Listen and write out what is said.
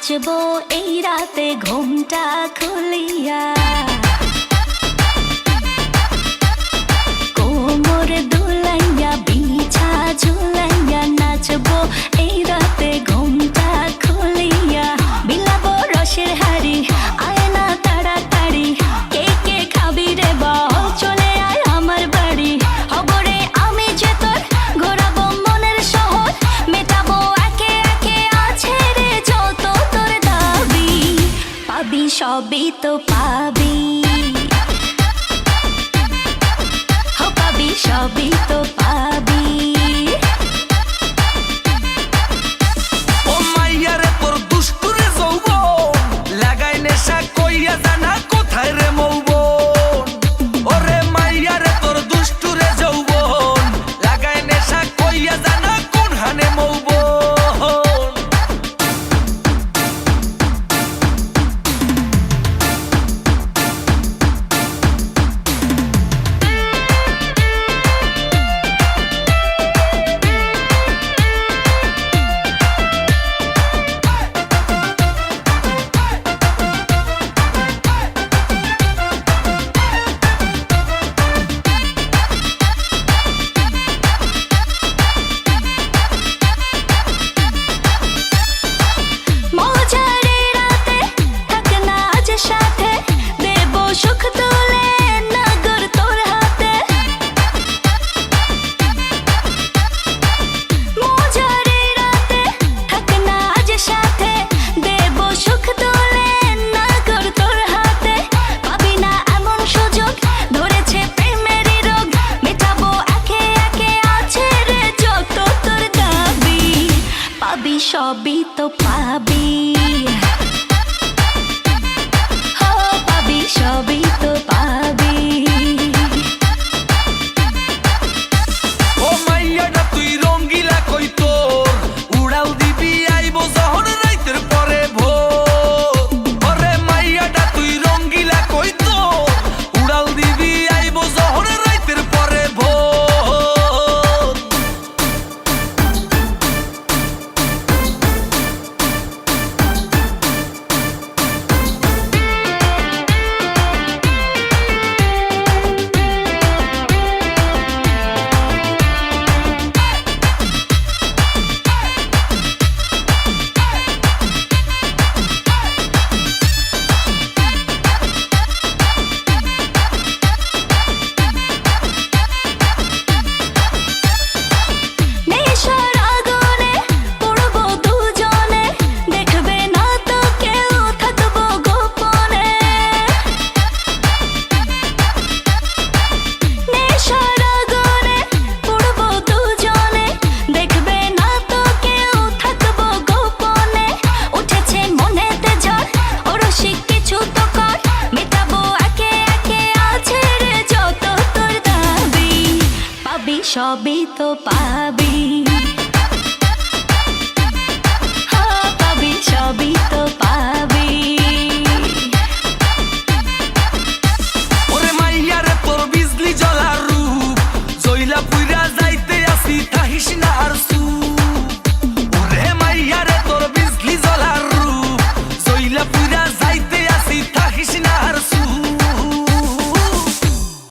নাচবো এই রাতে ঘুমটা খুলিয়া, কোমর দুলাইয়া বিছা ঝুলাইয়া নাচবো এই রাতে ঘুমটা খুলিয়া। বিলাবো রসের হাড়ি আয় না তাড়াতাড়ি, কে কে খাবি রে বল চলে আয় আমার বাড়ি। হবরে আমি যে তোর ঘোরাবো মনের শহর, মেটাবো একে একে আছে রে যত তোর দাবি। পাবি সবই তো পাবি, পাবি সবই তো পাবি। ও মাইয়ারে তোর দুষ্টুরে যৌবন লাগাই নেশা কইয়া জানা কোথায় রে মৌবন। ওরে মাইয়ারে তোর দুষ্টুরে যৌবন লাগাই নেশা কইয়া জানা কোন হানে মৌবন। সবই তো পাবি, পাবি সবই তো পাবি। ও মাইয়াটা তুই রঙ্গিলা কই তোর উড়াল দিবি আইবো যখন রাইতের পরে ভোর। ওরে মাইয়াটা তুই রঙ্গিলা কই তোর উড়াল দিবি আইবো যখন রাইতের পরে ভোর। সবই তো পাবি, পাবি সবই তো পাবি। ওরে মাইয়ারে তোর বিজলি জ্বলার রূপ জইলা পুইরা যাইতে আসি তাহিস না আর সুপ।